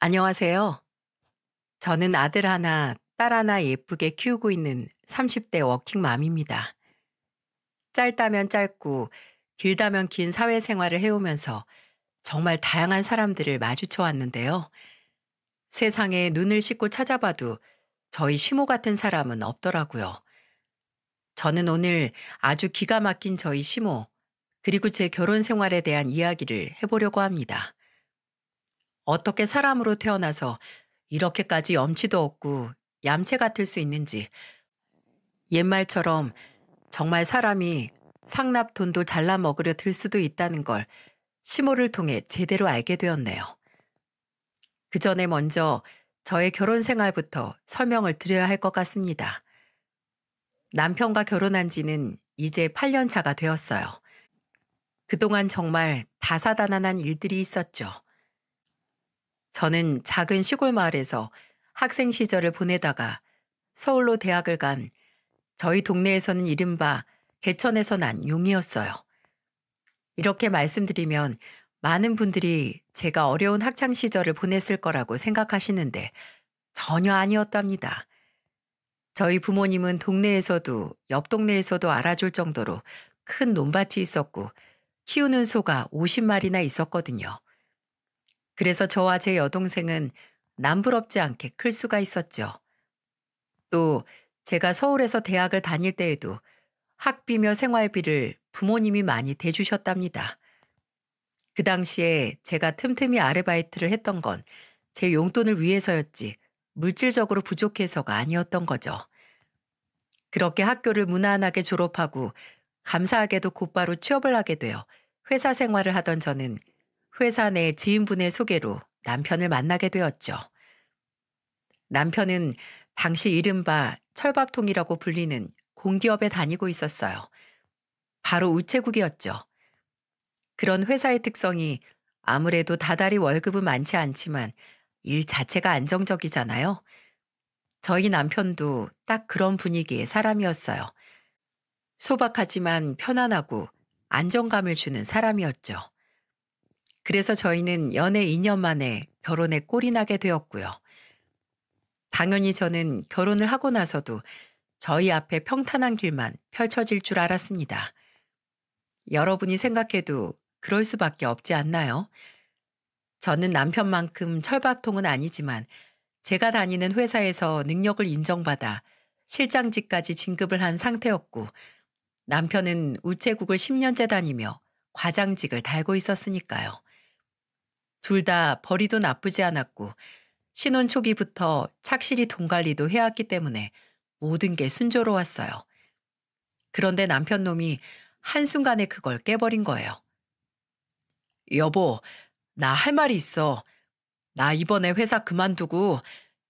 안녕하세요. 저는 아들 하나, 딸 하나 예쁘게 키우고 있는 30대 워킹맘입니다. 짧다면 짧고 길다면 긴 사회생활을 해오면서 정말 다양한 사람들을 마주쳐 왔는데요. 세상에 눈을 씻고 찾아봐도 저희 시모 같은 사람은 없더라고요. 저는 오늘 아주 기가 막힌 저희 시모, 그리고 제 결혼 생활에 대한 이야기를 해보려고 합니다. 어떻게 사람으로 태어나서 이렇게까지 염치도 없고 얌체 같을 수 있는지, 옛말처럼 정말 사람이 상납 돈도 잘라 먹으려 들 수도 있다는 걸 시모를 통해 제대로 알게 되었네요. 그 전에 먼저 저의 결혼 생활부터 설명을 드려야 할 것 같습니다. 남편과 결혼한 지는 이제 8년 차가 되었어요. 그동안 정말 다사다난한 일들이 있었죠. 저는 작은 시골 마을에서 학생 시절을 보내다가 서울로 대학을 간, 저희 동네에서는 이른바 개천에서 난 용이었어요. 이렇게 말씀드리면 많은 분들이 제가 어려운 학창 시절을 보냈을 거라고 생각하시는데 전혀 아니었답니다. 저희 부모님은 동네에서도 옆 동네에서도 알아줄 정도로 큰 논밭이 있었고 키우는 소가 50마리나 있었거든요. 그래서 저와 제 여동생은 남부럽지 않게 클 수가 있었죠. 또 제가 서울에서 대학을 다닐 때에도 학비며 생활비를 부모님이 많이 대주셨답니다. 그 당시에 제가 틈틈이 아르바이트를 했던 건 제 용돈을 위해서였지 물질적으로 부족해서가 아니었던 거죠. 그렇게 학교를 무난하게 졸업하고 감사하게도 곧바로 취업을 하게 되어 회사 생활을 하던 저는 회사 내 지인분의 소개로 남편을 만나게 되었죠. 남편은 당시 이른바 철밥통이라고 불리는 공기업에 다니고 있었어요. 바로 우체국이었죠. 그런 회사의 특성이 아무래도 다달이 월급은 많지 않지만 일 자체가 안정적이잖아요. 저희 남편도 딱 그런 분위기의 사람이었어요. 소박하지만 편안하고 안정감을 주는 사람이었죠. 그래서 저희는 연애 2년 만에 결혼에 꼴이 나게 되었고요. 당연히 저는 결혼을 하고 나서도 저희 앞에 평탄한 길만 펼쳐질 줄 알았습니다. 여러분이 생각해도 그럴 수밖에 없지 않나요? 저는 남편만큼 철밥통은 아니지만 제가 다니는 회사에서 능력을 인정받아 실장직까지 진급을 한 상태였고, 남편은 우체국을 10년째 다니며 과장직을 달고 있었으니까요. 둘 다 벌이도 나쁘지 않았고 신혼 초기부터 착실히 돈 관리도 해왔기 때문에 모든 게 순조로웠어요. 그런데 남편 놈이 한순간에 그걸 깨버린 거예요. 여보, 나 할 말이 있어. 나 이번에 회사 그만두고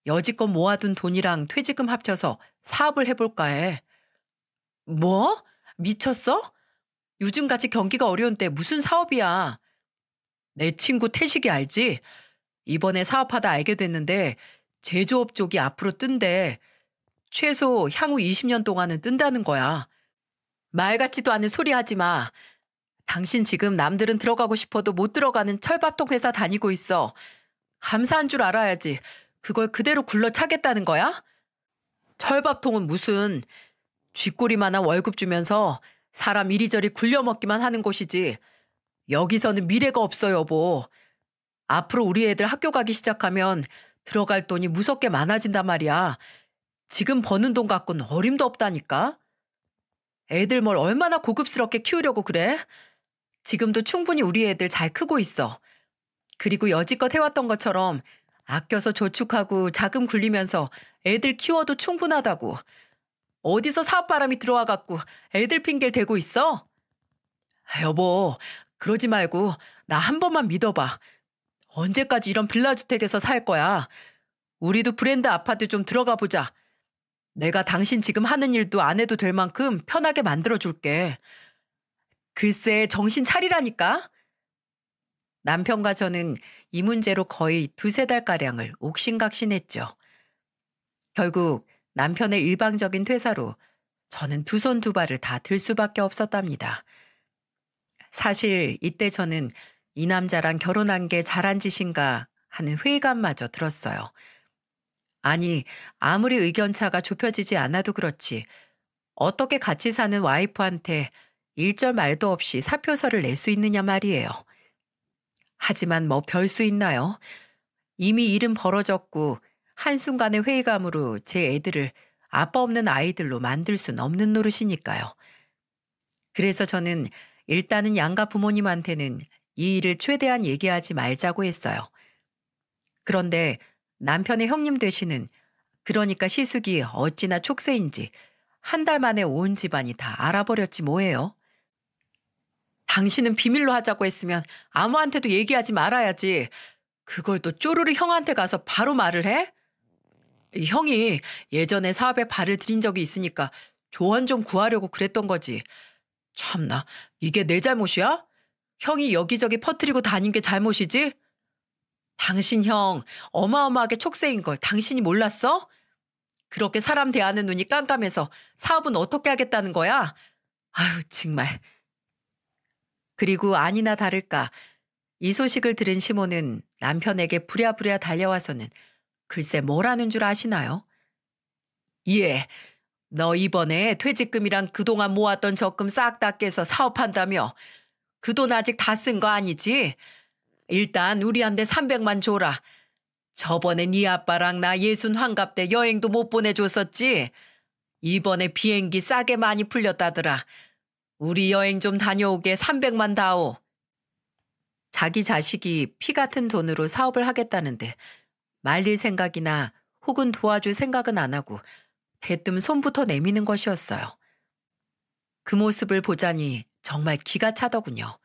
여지껏 모아둔 돈이랑 퇴직금 합쳐서 사업을 해볼까 해. 뭐? 미쳤어? 요즘같이 경기가 어려운 때 무슨 사업이야? 내 친구 태식이 알지? 이번에 사업하다 알게 됐는데 제조업 쪽이 앞으로 뜬대. 최소 향후 20년 동안은 뜬다는 거야. 말 같지도 않은 소리 하지 마. 당신 지금 남들은 들어가고 싶어도 못 들어가는 철밥통 회사 다니고 있어. 감사한 줄 알아야지. 그걸 그대로 굴러차겠다는 거야? 철밥통은 무슨 쥐꼬리만한 월급 주면서 사람 이리저리 굴려먹기만 하는 곳이지. 여기서는 미래가 없어, 여보. 앞으로 우리 애들 학교 가기 시작하면 들어갈 돈이 무섭게 많아진단 말이야. 지금 버는 돈 갖고는 어림도 없다니까. 애들 뭘 얼마나 고급스럽게 키우려고 그래? 지금도 충분히 우리 애들 잘 크고 있어. 그리고 여지껏 해왔던 것처럼 아껴서 저축하고 자금 굴리면서 애들 키워도 충분하다고. 어디서 사업바람이 들어와갖고 애들 핑계를 대고 있어? 여보, 그러지 말고 나 한 번만 믿어봐. 언제까지 이런 빌라주택에서 살 거야? 우리도 브랜드 아파트 좀 들어가 보자. 내가 당신 지금 하는 일도 안 해도 될 만큼 편하게 만들어줄게. 글쎄, 정신 차리라니까? 남편과 저는 이 문제로 거의 두세 달가량을 옥신각신했죠. 결국 남편의 일방적인 퇴사로 저는 두 손 두 발을 다 들 수밖에 없었답니다. 사실 이때 저는 이 남자랑 결혼한 게 잘한 짓인가 하는 회의감마저 들었어요. 아니, 아무리 의견차가 좁혀지지 않아도 그렇지. 어떻게 같이 사는 와이프한테 일절 말도 없이 사표서를 낼 수 있느냐 말이에요. 하지만 뭐 별 수 있나요? 이미 일은 벌어졌고 한순간의 회의감으로 제 애들을 아빠 없는 아이들로 만들 순 없는 노릇이니까요. 그래서 저는 일단은 양가 부모님한테는 이 일을 최대한 얘기하지 말자고 했어요. 그런데 남편의 형님 되시는, 그러니까 시숙이 어찌나 촉새인지 한 달 만에 온 집안이 다 알아버렸지 뭐예요. 당신은 비밀로 하자고 했으면 아무한테도 얘기하지 말아야지. 그걸 또 쪼르르 형한테 가서 바로 말을 해? 이 형이 예전에 사업에 발을 들인 적이 있으니까 조언 좀 구하려고 그랬던 거지. 참나, 이게 내 잘못이야? 형이 여기저기 퍼뜨리고 다닌 게 잘못이지? 당신 형 어마어마하게 촉새인 걸 당신이 몰랐어? 그렇게 사람 대하는 눈이 깜깜해서 사업은 어떻게 하겠다는 거야? 아유, 정말. 그리고 아니나 다를까 이 소식을 들은 시모는 남편에게 부랴부랴 달려와서는 글쎄 뭘 하는 줄 아시나요? 예, 너 이번에 퇴직금이랑 그동안 모았던 적금 싹 다 깨서 사업한다며. 그 돈 아직 다 쓴 거 아니지? 일단 우리한테 300만 줘라. 저번에 네 아빠랑 나 예순 환갑 때 여행도 못 보내줬었지? 이번에 비행기 싸게 많이 풀렸다더라. 우리 여행 좀 다녀오게 300만 다오. 자기 자식이 피 같은 돈으로 사업을 하겠다는데 말릴 생각이나 혹은 도와줄 생각은 안 하고 대뜸 손부터 내미는 것이었어요. 그 모습을 보자니 정말 기가 차더군요.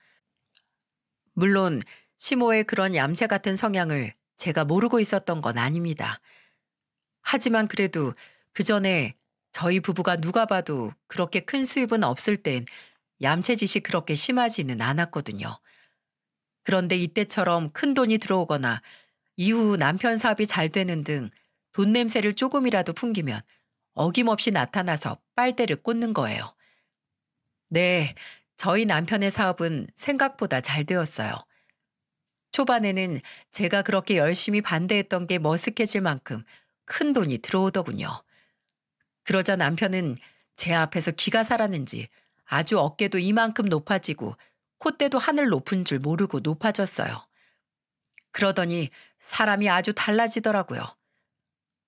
물론 시모의 그런 얌체 같은 성향을 제가 모르고 있었던 건 아닙니다. 하지만 그래도 그 전에 저희 부부가 누가 봐도 그렇게 큰 수입은 없을 땐 얌체짓이 그렇게 심하지는 않았거든요. 그런데 이때처럼 큰 돈이 들어오거나 이후 남편 사업이 잘 되는 등 돈 냄새를 조금이라도 풍기면 어김없이 나타나서 빨대를 꽂는 거예요. 네, 저희 남편의 사업은 생각보다 잘 되었어요. 초반에는 제가 그렇게 열심히 반대했던 게 머쓱해질 만큼 큰 돈이 들어오더군요. 그러자 남편은 제 앞에서 기가 살았는지 아주 어깨도 이만큼 높아지고 콧대도 하늘 높은 줄 모르고 높아졌어요. 그러더니 사람이 아주 달라지더라고요.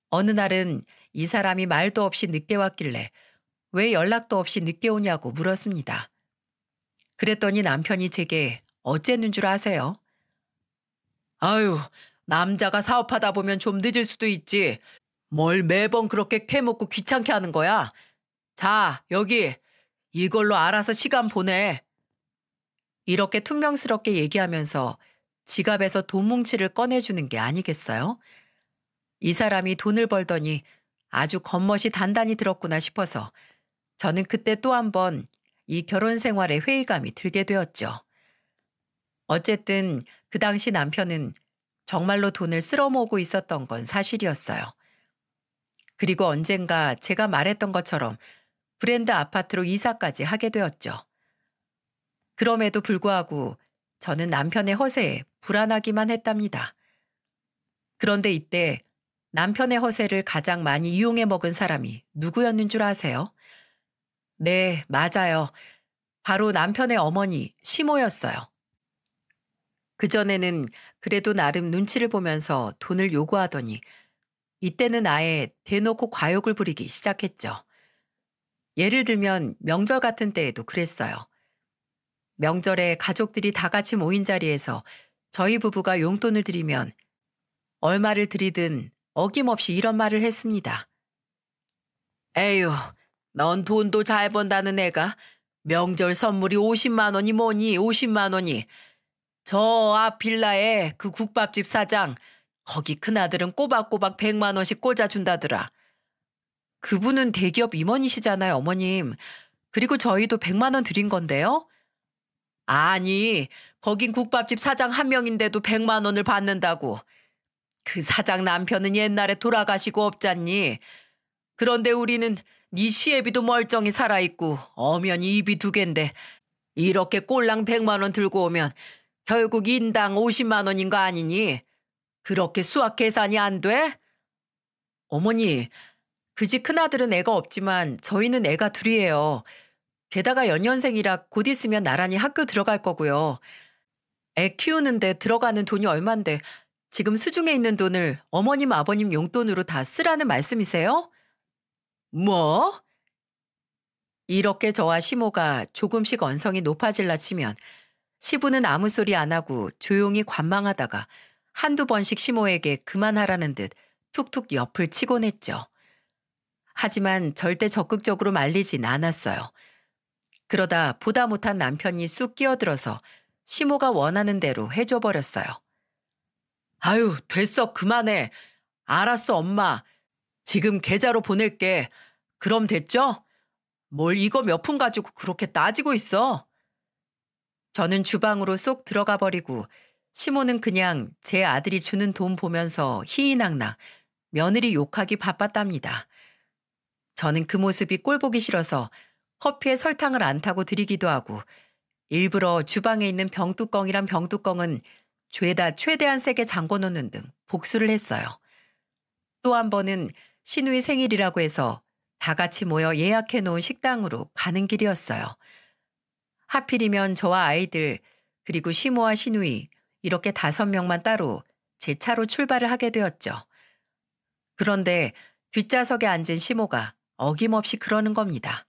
어느 날은 이 사람이 말도 없이 늦게 왔길래 왜 연락도 없이 늦게 오냐고 물었습니다. 그랬더니 남편이 제게 어째는 줄 아세요? 아유, 남자가 사업하다 보면 좀 늦을 수도 있지. 뭘 매번 그렇게 캐묻고 귀찮게 하는 거야? 자, 여기. 이걸로 알아서 시간 보내. 이렇게 퉁명스럽게 얘기하면서 지갑에서 돈 뭉치를 꺼내주는 게 아니겠어요? 이 사람이 돈을 벌더니 아주 겉멋이 단단히 들었구나 싶어서 저는 그때 또 한 번 이 결혼 생활에 회의감이 들게 되었죠. 어쨌든 그 당시 남편은 정말로 돈을 쓸어 모으고 있었던 건 사실이었어요. 그리고 언젠가 제가 말했던 것처럼 브랜드 아파트로 이사까지 하게 되었죠. 그럼에도 불구하고 저는 남편의 허세에 불안하기만 했답니다. 그런데 이때 남편의 허세를 가장 많이 이용해 먹은 사람이 누구였는 줄 아세요? 네, 맞아요. 바로 남편의 어머니 시모였어요. 그전에는 그래도 나름 눈치를 보면서 돈을 요구하더니 이때는 아예 대놓고 과욕을 부리기 시작했죠. 예를 들면 명절 같은 때에도 그랬어요. 명절에 가족들이 다 같이 모인 자리에서 저희 부부가 용돈을 드리면 얼마를 드리든 어김없이 이런 말을 했습니다. 에휴, 넌 돈도 잘 번다는 애가 명절 선물이 50만 원이 뭐니 50만 원이. 저 앞 빌라에 그 국밥집 사장, 거기 큰아들은 꼬박꼬박 100만 원씩 꽂아준다더라. 그분은 대기업 임원이시잖아요, 어머님. 그리고 저희도 100만 원 드린 건데요. 아니, 거긴 국밥집 사장 한 명인데도 100만 원을 받는다고. 그 사장 남편은 옛날에 돌아가시고 없잖니. 그런데 우리는 네 시애비도 멀쩡히 살아있고 엄연히 입이 두 갠데 이렇게 꼴랑 100만 원 들고 오면 결국 인당 50만 원인 거 아니니? 그렇게 수학 계산이 안 돼? 어머니, 그 집 큰아들은 애가 없지만 저희는 애가 둘이에요. 게다가 연년생이라 곧 있으면 나란히 학교 들어갈 거고요. 애 키우는데 들어가는 돈이 얼만데 지금 수중에 있는 돈을 어머님, 아버님 용돈으로 다 쓰라는 말씀이세요? 뭐? 이렇게 저와 시모가 조금씩 언성이 높아질라 치면 시부는 아무 소리 안 하고 조용히 관망하다가 한두 번씩 시모에게 그만하라는 듯 툭툭 옆을 치곤 했죠. 하지만 절대 적극적으로 말리진 않았어요. 그러다 보다 못한 남편이 쑥 끼어들어서 시모가 원하는 대로 해줘 버렸어요. 아유, 됐어, 그만해. 알았어, 엄마. 지금 계좌로 보낼게. 그럼 됐죠? 뭘 이거 몇 푼 가지고 그렇게 따지고 있어? 저는 주방으로 쏙 들어가 버리고 시모는 그냥 제 아들이 주는 돈 보면서 희희낙낙 며느리 욕하기 바빴답니다. 저는 그 모습이 꼴보기 싫어서 커피에 설탕을 안 타고 드리기도 하고 일부러 주방에 있는 병뚜껑이란 병뚜껑은 죄다 최대한 세게 잠궈놓는 등 복수를 했어요. 또 한 번은 신우이 생일이라고 해서 다 같이 모여 예약해놓은 식당으로 가는 길이었어요. 하필이면 저와 아이들 그리고 시모와 신우이 이렇게 5명만 따로 제 차로 출발을 하게 되었죠. 그런데 뒷좌석에 앉은 시모가 어김없이 그러는 겁니다.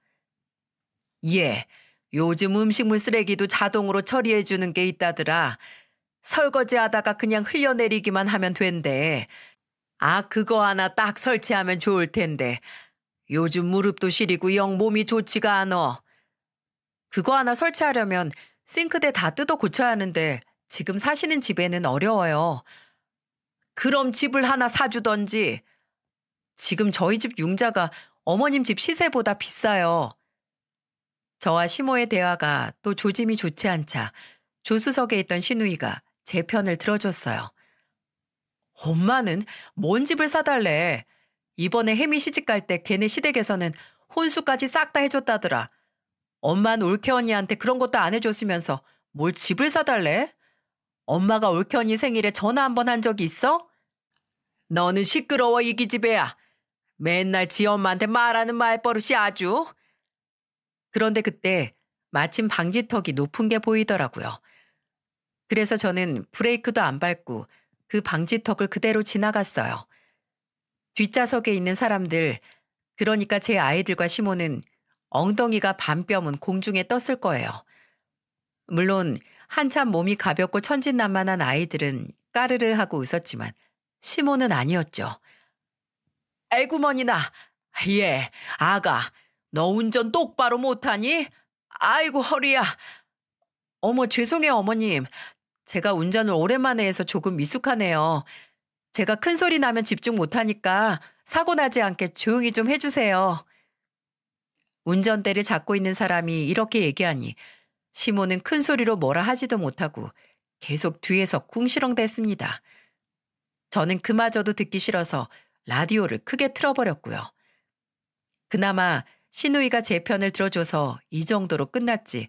예, 요즘 음식물 쓰레기도 자동으로 처리해주는 게 있다더라. 설거지하다가 그냥 흘려내리기만 하면 된대. 아, 그거 하나 딱 설치하면 좋을 텐데. 요즘 무릎도 시리고 영 몸이 좋지가 않어. 그거 하나 설치하려면 싱크대 다 뜯어 고쳐야 하는데 지금 사시는 집에는 어려워요. 그럼 집을 하나 사주던지. 지금 저희 집 융자가 어머님 집 시세보다 비싸요. 저와 시모의 대화가 또 조짐이 좋지 않자 조수석에 있던 신우이가 제 편을 들어줬어요. 엄마는 뭔 집을 사달래. 이번에 혜미 시집 갈 때 걔네 시댁에서는 혼수까지 싹 다 해줬다더라. 엄마는 올케 언니한테 그런 것도 안 해줬으면서 뭘 집을 사달래? 엄마가 올케 언니 생일에 전화 한 번 한 적이 있어? 너는 시끄러워 이 기집애야. 맨날 지 엄마한테 말하는 말버릇이 아주. 그런데 그때 마침 방지턱이 높은 게 보이더라고요. 그래서 저는 브레이크도 안 밟고 그 방지턱을 그대로 지나갔어요. 뒷좌석에 있는 사람들, 그러니까 제 아이들과 시모는 엉덩이가 반뼘은 공중에 떴을 거예요. 물론 한참 몸이 가볍고 천진난만한 아이들은 까르르 하고 웃었지만 시모는 아니었죠. 애구머니나, 예, 아가, 너 운전 똑바로 못하니? 아이고 허리야. 어머 죄송해요 어머님. 제가 운전을 오랜만에 해서 조금 미숙하네요. 제가 큰 소리 나면 집중 못하니까 사고 나지 않게 조용히 좀 해주세요. 운전대를 잡고 있는 사람이 이렇게 얘기하니 시모는 큰 소리로 뭐라 하지도 못하고 계속 뒤에서 궁시렁댔습니다. 저는 그마저도 듣기 싫어서 라디오를 크게 틀어버렸고요. 그나마 신우이가 제 편을 들어줘서 이 정도로 끝났지.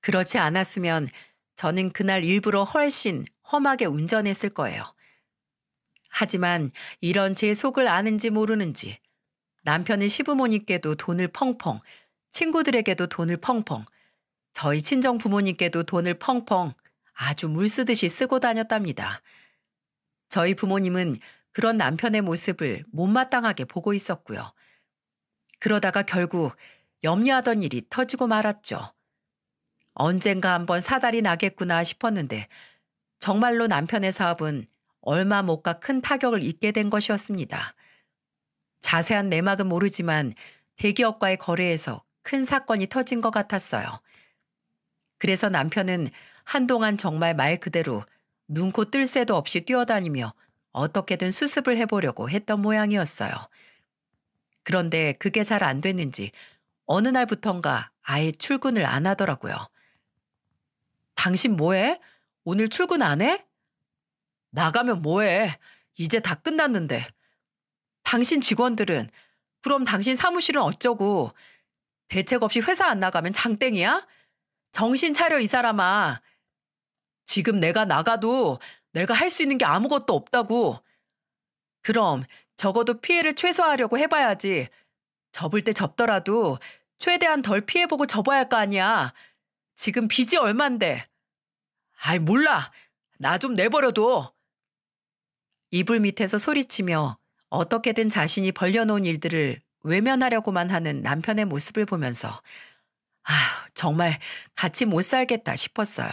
그렇지 않았으면 저는 그날 일부러 훨씬 험하게 운전했을 거예요. 하지만 이런 제 속을 아는지 모르는지 남편은 시부모님께도 돈을 펑펑, 친구들에게도 돈을 펑펑, 저희 친정 부모님께도 돈을 펑펑 아주 물쓰듯이 쓰고 다녔답니다. 저희 부모님은 그런 남편의 모습을 못마땅하게 보고 있었고요. 그러다가 결국 염려하던 일이 터지고 말았죠. 언젠가 한번 사달이 나겠구나 싶었는데 정말로 남편의 사업은 얼마 못 가 큰 타격을 입게 된 것이었습니다. 자세한 내막은 모르지만 대기업과의 거래에서 큰 사건이 터진 것 같았어요. 그래서 남편은 한동안 정말 말 그대로 눈코 뜰 새도 없이 뛰어다니며 어떻게든 수습을 해보려고 했던 모양이었어요. 그런데 그게 잘 안 됐는지 어느 날부턴가 아예 출근을 안 하더라고요. 당신 뭐해? 오늘 출근 안 해? 나가면 뭐해? 이제 다 끝났는데. 당신 직원들은? 그럼 당신 사무실은 어쩌고? 대책 없이 회사 안 나가면 장땡이야? 정신 차려 이 사람아. 지금 내가 나가도 내가 할 수 있는 게 아무것도 없다고. 그럼 적어도 피해를 최소화하려고 해봐야지. 접을 때 접더라도 최대한 덜 피해보고 접어야 할 거 아니야. 지금 빚이 얼만데. 아이, 몰라. 나 좀 내버려둬. 이불 밑에서 소리치며 어떻게든 자신이 벌려놓은 일들을 외면하려고만 하는 남편의 모습을 보면서 정말 같이 못 살겠다 싶었어요.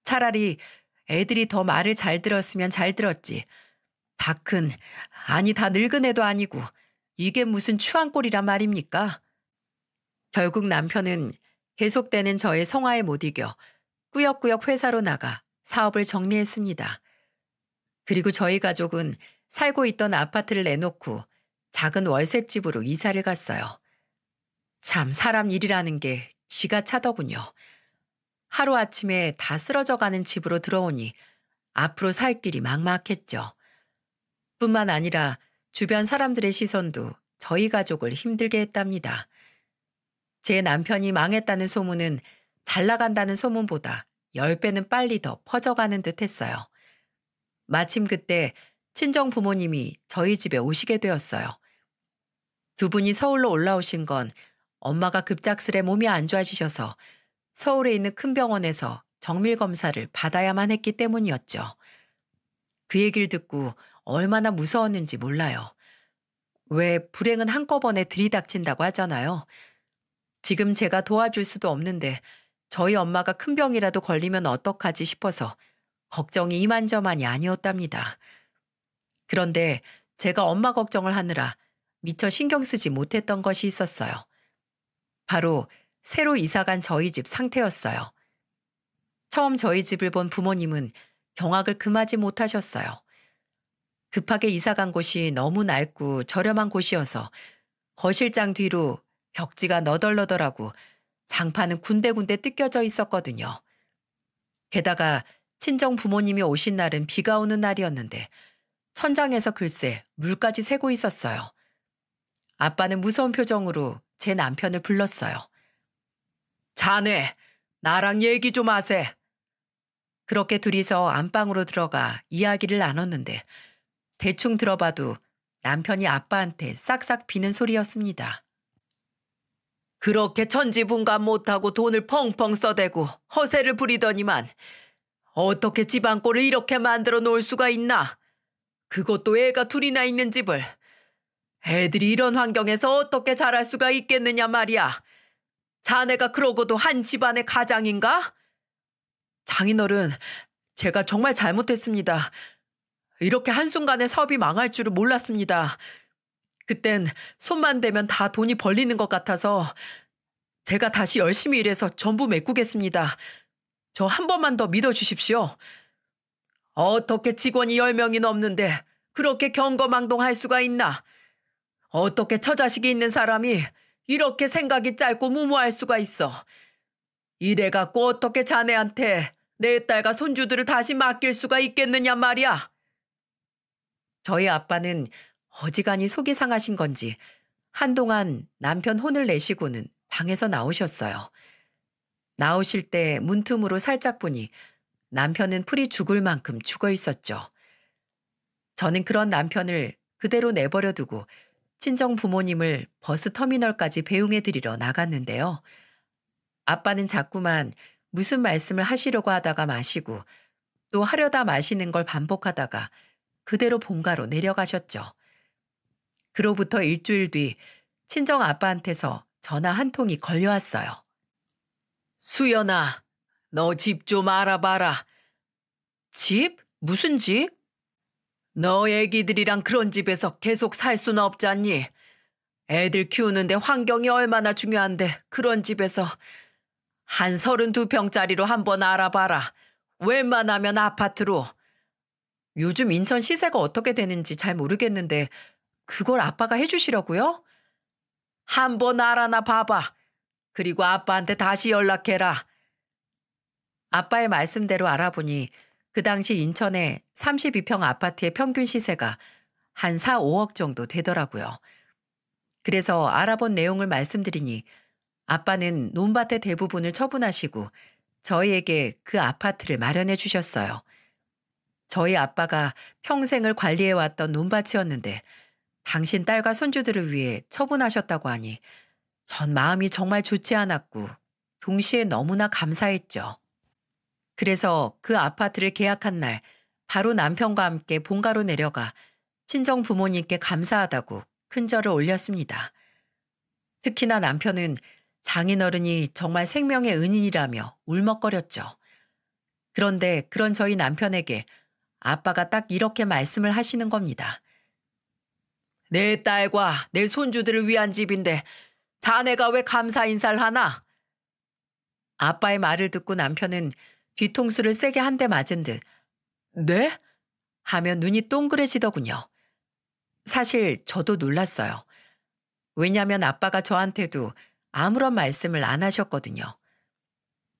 차라리 애들이 더 말을 잘 들었으면 잘 들었지. 다 큰, 아니 다 늙은 애도 아니고 이게 무슨 추한 꼴이란 말입니까? 결국 남편은 계속되는 저의 성화에 못 이겨 꾸역꾸역 회사로 나가 사업을 정리했습니다. 그리고 저희 가족은 살고 있던 아파트를 내놓고 작은 월세집으로 이사를 갔어요. 참 사람 일이라는 게 기가 차더군요. 하루아침에 다 쓰러져가는 집으로 들어오니 앞으로 살 길이 막막했죠. 뿐만 아니라 주변 사람들의 시선도 저희 가족을 힘들게 했답니다. 제 남편이 망했다는 소문은 잘 나간다는 소문보다 10배는 빨리 더 퍼져가는 듯 했어요. 마침 그때 친정 부모님이 저희 집에 오시게 되었어요. 두 분이 서울로 올라오신 건 엄마가 급작스레 몸이 안 좋아지셔서 서울에 있는 큰 병원에서 정밀 검사를 받아야만 했기 때문이었죠. 그 얘기를 듣고 얼마나 무서웠는지 몰라요. 왜 불행은 한꺼번에 들이닥친다고 하잖아요. 지금 제가 도와줄 수도 없는데 저희 엄마가 큰 병이라도 걸리면 어떡하지 싶어서 걱정이 이만저만이 아니었답니다. 그런데 제가 엄마 걱정을 하느라 미처 신경 쓰지 못했던 것이 있었어요. 바로 새로 이사간 저희 집 상태였어요. 처음 저희 집을 본 부모님은 경악을 금하지 못하셨어요. 급하게 이사간 곳이 너무 낡고 저렴한 곳이어서 거실장 뒤로 벽지가 너덜너덜하고 장판은 군데군데 뜯겨져 있었거든요. 게다가 친정 부모님이 오신 날은 비가 오는 날이었는데 천장에서 글쎄 물까지 새고 있었어요. 아빠는 무서운 표정으로 제 남편을 불렀어요. 자네, 나랑 얘기 좀 하세. 그렇게 둘이서 안방으로 들어가 이야기를 나눴는데 대충 들어봐도 남편이 아빠한테 싹싹 비는 소리였습니다. 그렇게 천지분간 못하고 돈을 펑펑 써대고 허세를 부리더니만 어떻게 집안 꼴을 이렇게 만들어 놓을 수가 있나? 그것도 애가 둘이나 있는 집을. 애들이 이런 환경에서 어떻게 자랄 수가 있겠느냐 말이야. 자네가 그러고도 한 집안의 가장인가? 장인어른, 제가 정말 잘못했습니다. 이렇게 한순간에 사업이 망할 줄은 몰랐습니다. 그땐 손만 대면 다 돈이 벌리는 것 같아서 제가 다시 열심히 일해서 전부 메꾸겠습니다. 저 한 번만 더 믿어주십시오. 어떻게 직원이 10명이 넘는데 그렇게 경거망동할 수가 있나? 어떻게 처자식이 있는 사람이 이렇게 생각이 짧고 무모할 수가 있어? 이래갖고 어떻게 자네한테 내 딸과 손주들을 다시 맡길 수가 있겠느냐 말이야. 저희 아빠는 어지간히 속이 상하신 건지 한동안 남편 혼을 내시고는 방에서 나오셨어요. 나오실 때 문틈으로 살짝 보니 남편은 풀이 죽을 만큼 죽어 있었죠. 저는 그런 남편을 그대로 내버려 두고 친정 부모님을 버스 터미널까지 배웅해 드리러 나갔는데요. 아빠는 자꾸만 무슨 말씀을 하시려고 하다가 마시고 또 하려다 마시는 걸 반복하다가 그대로 본가로 내려가셨죠. 그로부터 일주일 뒤 친정 아빠한테서 전화 한 통이 걸려왔어요. 수연아, 너 집 좀 알아봐라. 집? 무슨 집? 너 애기들이랑 그런 집에서 계속 살 수는 없잖니. 애들 키우는데 환경이 얼마나 중요한데 그런 집에서 한 32평짜리로 한번 알아봐라. 웬만하면 아파트로. 요즘 인천 시세가 어떻게 되는지 잘 모르겠는데 그걸 아빠가 해주시려고요? 한번 알아나 봐봐. 그리고 아빠한테 다시 연락해라. 아빠의 말씀대로 알아보니 그 당시 인천의 32평 아파트의 평균 시세가 한 4, 5억 정도 되더라고요. 그래서 알아본 내용을 말씀드리니 아빠는 논밭의 대부분을 처분하시고 저희에게 그 아파트를 마련해 주셨어요. 저희 아빠가 평생을 관리해왔던 논밭이었는데 당신 딸과 손주들을 위해 처분하셨다고 하니 전 마음이 정말 좋지 않았고 동시에 너무나 감사했죠. 그래서 그 아파트를 계약한 날 바로 남편과 함께 본가로 내려가 친정 부모님께 감사하다고 큰절을 올렸습니다. 특히나 남편은 장인어른이 정말 생명의 은인이라며 울먹거렸죠. 그런데 그런 저희 남편에게 아빠가 딱 이렇게 말씀을 하시는 겁니다. 내 딸과 내 손주들을 위한 집인데 자네가 왜 감사 인사를 하나? 아빠의 말을 듣고 남편은 뒤통수를 세게 한 대 맞은 듯 네? 하며 눈이 동그래지더군요. 사실 저도 놀랐어요. 왜냐하면 아빠가 저한테도 아무런 말씀을 안 하셨거든요.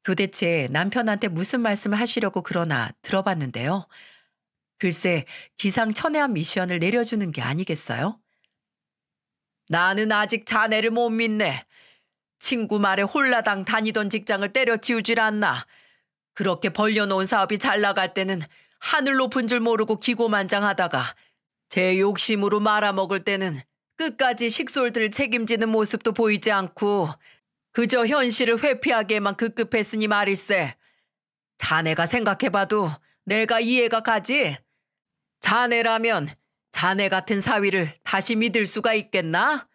도대체 남편한테 무슨 말씀을 하시려고 그러나 들어봤는데요. 글쎄 기상천외한 미션을 내려주는 게 아니겠어요? 나는 아직 자네를 못 믿네. 친구 말에 홀라당 다니던 직장을 때려치우질 않나. 그렇게 벌려놓은 사업이 잘 나갈 때는 하늘 높은 줄 모르고 기고만장하다가 제 욕심으로 말아먹을 때는 끝까지 식솔들을 책임지는 모습도 보이지 않고 그저 현실을 회피하기에만 급급했으니 말일세. 자네가 생각해봐도 내가 이해가 가지? 자네라면 자네 같은 사위를 다시 믿을 수가 있겠나?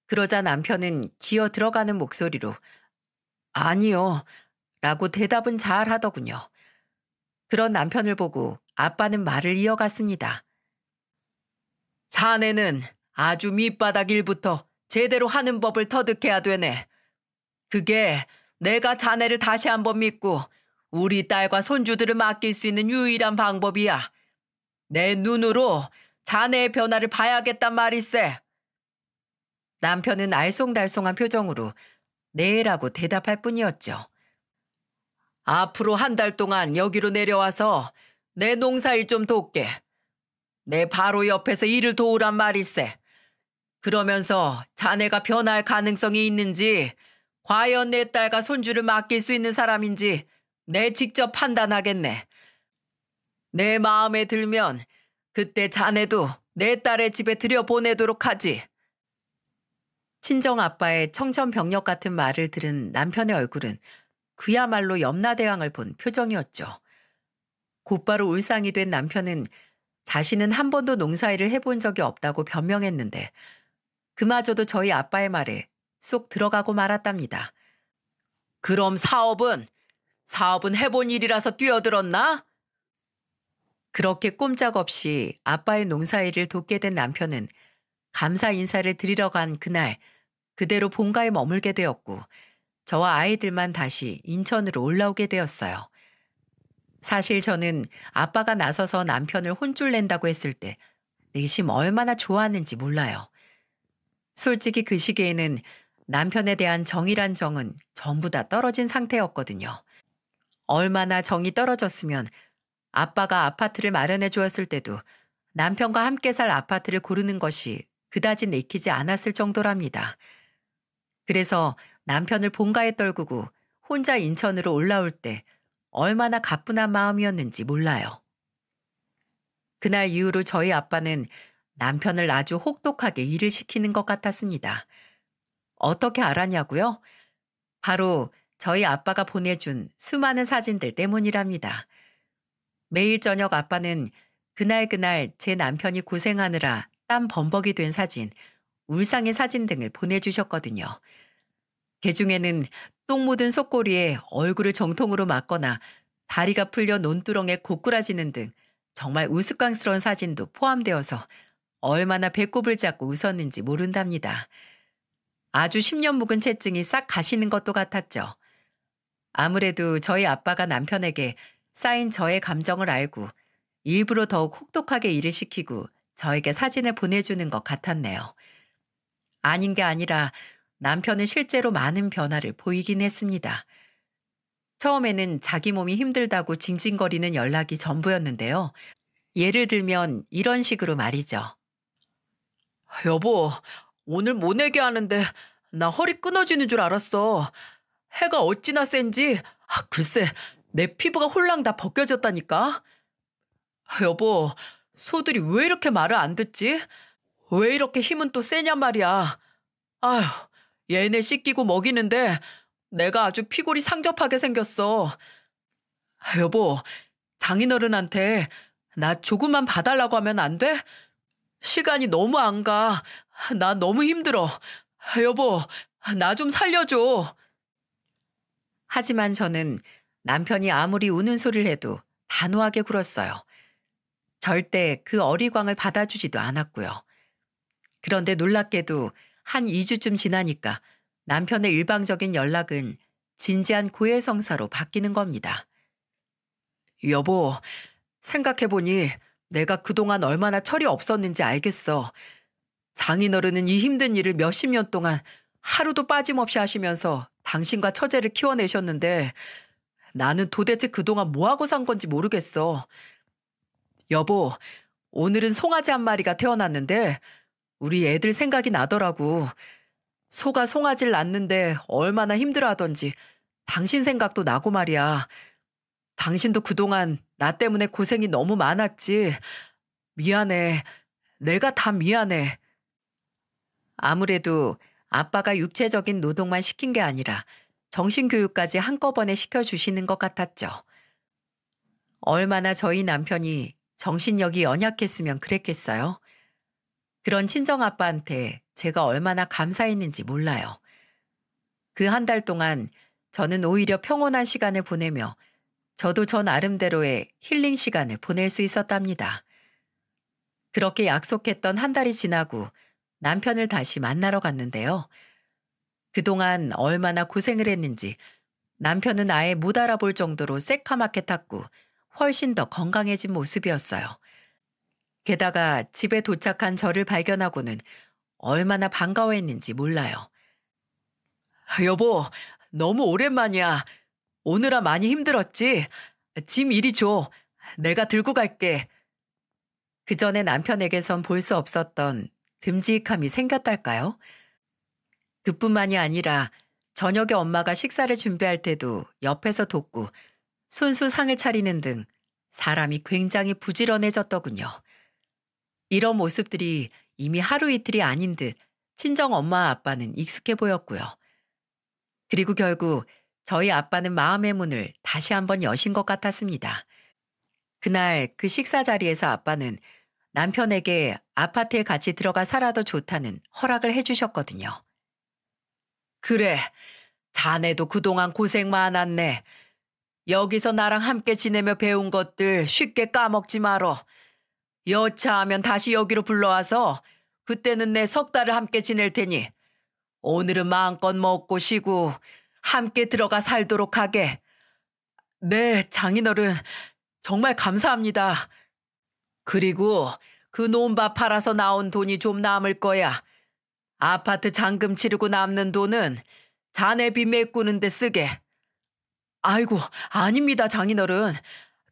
그러자 남편은 기어 들어가는 목소리로 아니요 라고 대답은 잘 하더군요. 그런 남편을 보고 아빠는 말을 이어갔습니다. 자네는 아주 밑바닥 일부터 제대로 하는 법을 터득해야 되네. 그게 내가 자네를 다시 한번 믿고 우리 딸과 손주들을 맡길 수 있는 유일한 방법이야. 내 눈으로 자네의 변화를 봐야겠단 말일세. 남편은 알쏭달쏭한 표정으로 네라고 대답할 뿐이었죠. 앞으로 한 달 동안 여기로 내려와서 내 농사일 좀 돕게. 내 바로 옆에서 일을 도우란 말일세. 그러면서 자네가 변할 가능성이 있는지 과연 내 딸과 손주를 맡길 수 있는 사람인지 내 직접 판단하겠네. 내 마음에 들면 그때 자네도 내 딸의 집에 들여보내도록 하지. 친정 아빠의 청천벽력 같은 말을 들은 남편의 얼굴은 그야말로 염라대왕을 본 표정이었죠. 곧바로 울상이 된 남편은 자신은 한 번도 농사일을 해본 적이 없다고 변명했는데 그마저도 저희 아빠의 말에 쏙 들어가고 말았답니다. 그럼 사업은 해본 일이라서 뛰어들었나? 그렇게 꼼짝없이 아빠의 농사일을 돕게 된 남편은 감사 인사를 드리러 간 그날 그대로 본가에 머물게 되었고 저와 아이들만 다시 인천으로 올라오게 되었어요. 사실 저는 아빠가 나서서 남편을 혼쭐 낸다고 했을 때 내심 얼마나 좋아하는지 몰라요. 솔직히 그 시기에는 남편에 대한 정이란 정은 전부 다 떨어진 상태였거든요. 얼마나 정이 떨어졌으면 아빠가 아파트를 마련해 주었을 때도 남편과 함께 살 아파트를 고르는 것이 그다지 내키지 않았을 정도랍니다. 그래서 남편을 본가에 떨구고 혼자 인천으로 올라올 때 얼마나 가뿐한 마음이었는지 몰라요. 그날 이후로 저희 아빠는 남편을 아주 혹독하게 일을 시키는 것 같았습니다. 어떻게 알았냐고요? 바로 저희 아빠가 보내준 수많은 사진들 때문이랍니다. 매일 저녁 아빠는 그날 제 남편이 고생하느라 땀 범벅이 된 사진, 울상의 사진 등을 보내주셨거든요. 그중에는 똥 묻은 속꼬리에 얼굴을 정통으로 맞거나 다리가 풀려 논두렁에 고꾸라지는 등 정말 우스꽝스러운 사진도 포함되어서 얼마나 배꼽을 잡고 웃었는지 모른답니다. 아주 10년 묵은 채증이 싹 가시는 것도 같았죠. 아무래도 저희 아빠가 남편에게 쌓인 저의 감정을 알고 일부러 더욱 혹독하게 일을 시키고 저에게 사진을 보내주는 것 같았네요. 아닌 게 아니라 남편은 실제로 많은 변화를 보이긴 했습니다. 처음에는 자기 몸이 힘들다고 징징거리는 연락이 전부였는데요. 예를 들면 이런 식으로 말이죠. 여보, 오늘 모내기 하는데 나 허리 끊어지는 줄 알았어. 해가 어찌나 센지 글쎄 내 피부가 홀랑 다 벗겨졌다니까. 여보, 소들이 왜 이렇게 말을 안 듣지? 왜 이렇게 힘은 또 세냔 말이야. 아휴, 얘네 씻기고 먹이는데 내가 아주 피골이 상접하게 생겼어. 여보, 장인어른한테 나 조금만 봐달라고 하면 안 돼? 시간이 너무 안 가. 나 너무 힘들어. 여보, 나 좀 살려줘. 하지만 저는 남편이 아무리 우는 소리를 해도 단호하게 굴었어요. 절대 그 어리광을 받아주지도 않았고요. 그런데 놀랍게도 한 2주쯤 지나니까 남편의 일방적인 연락은 진지한 고해성사로 바뀌는 겁니다. 여보, 생각해보니 내가 그동안 얼마나 철이 없었는지 알겠어. 장인어른은 이 힘든 일을 몇십 년 동안 하루도 빠짐없이 하시면서 당신과 처제를 키워내셨는데 나는 도대체 그동안 뭐하고 산 건지 모르겠어. 여보, 오늘은 송아지 한 마리가 태어났는데 우리 애들 생각이 나더라고. 소가 송아지를 낳는데 얼마나 힘들어하던지 당신 생각도 나고 말이야. 당신도 그동안 나 때문에 고생이 너무 많았지. 미안해. 내가 다 미안해. 아무래도 아빠가 육체적인 노동만 시킨 게 아니라 정신교육까지 한꺼번에 시켜주시는 것 같았죠. 얼마나 저희 남편이 정신력이 연약했으면 그랬겠어요. 그런 친정아빠한테 제가 얼마나 감사했는지 몰라요. 그 한 달 동안 저는 오히려 평온한 시간을 보내며 저도 저 나름대로의 힐링 시간을 보낼 수 있었답니다. 그렇게 약속했던 한 달이 지나고 남편을 다시 만나러 갔는데요. 그동안 얼마나 고생을 했는지 남편은 아예 못 알아볼 정도로 새카맣게 탔고 훨씬 더 건강해진 모습이었어요. 게다가 집에 도착한 저를 발견하고는 얼마나 반가워했는지 몰라요. 여보, 너무 오랜만이야. 오느라 많이 힘들었지? 짐 이리 줘. 내가 들고 갈게. 그 전에 남편에게선 볼 수 없었던 듬직함이 생겼달까요? 그뿐만이 아니라 저녁에 엄마가 식사를 준비할 때도 옆에서 돕고 손수 상을 차리는 등 사람이 굉장히 부지런해졌더군요. 이런 모습들이 이미 하루 이틀이 아닌 듯 친정 엄마 아빠는 익숙해 보였고요. 그리고 결국 저희 아빠는 마음의 문을 다시 한번 여신 것 같았습니다. 그날 그 식사 자리에서 아빠는 남편에게 아파트에 같이 들어가 살아도 좋다는 허락을 해주셨거든요. 그래, 자네도 그동안 고생 많았네. 여기서 나랑 함께 지내며 배운 것들 쉽게 까먹지 말어. 여차하면 다시 여기로 불러와서 그때는 내 석 달을 함께 지낼 테니 오늘은 마음껏 먹고 쉬고 함께 들어가 살도록 하게. 네, 장인어른, 정말 감사합니다. 그리고 그 논밭 팔아서 나온 돈이 좀 남을 거야. 아파트 잔금 치르고 남는 돈은 자네 빚 메꾸는 데 쓰게. 아이고, 아닙니다, 장인어른.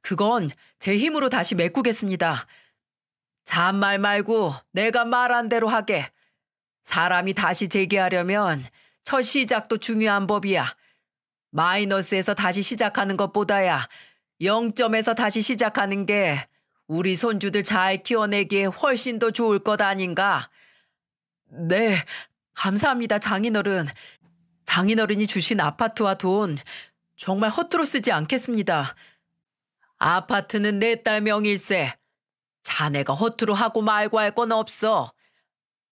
그건 제 힘으로 다시 메꾸겠습니다. 잔말 말고 내가 말한 대로 하게. 사람이 다시 재기하려면 첫 시작도 중요한 법이야. 마이너스에서 다시 시작하는 것보다야 0점에서 다시 시작하는 게 우리 손주들 잘 키워내기에 훨씬 더 좋을 것 아닌가? 네, 감사합니다, 장인어른. 장인어른이 주신 아파트와 돈 정말 허투루 쓰지 않겠습니다. 아파트는 내 딸 명일세. 자네가 허투루 하고 말고 할 건 없어.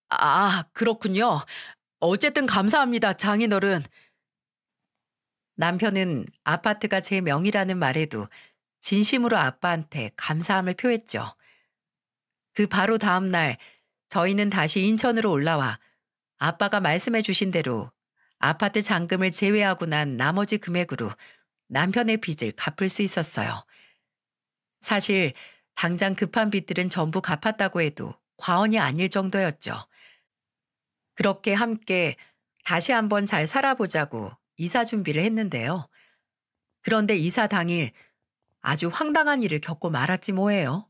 아, 그렇군요. 어쨌든 감사합니다, 장인어른. 남편은 아파트가 제 명이라는 말에도 진심으로 아빠한테 감사함을 표했죠. 그 바로 다음 날 저희는 다시 인천으로 올라와 아빠가 말씀해 주신 대로 아파트 잔금을 제외하고 난 나머지 금액으로 남편의 빚을 갚을 수 있었어요. 사실 당장 급한 빚들은 전부 갚았다고 해도 과언이 아닐 정도였죠. 그렇게 함께 다시 한번 잘 살아보자고 이사 준비를 했는데요. 그런데 이사 당일 아주 황당한 일을 겪고 말았지 뭐예요.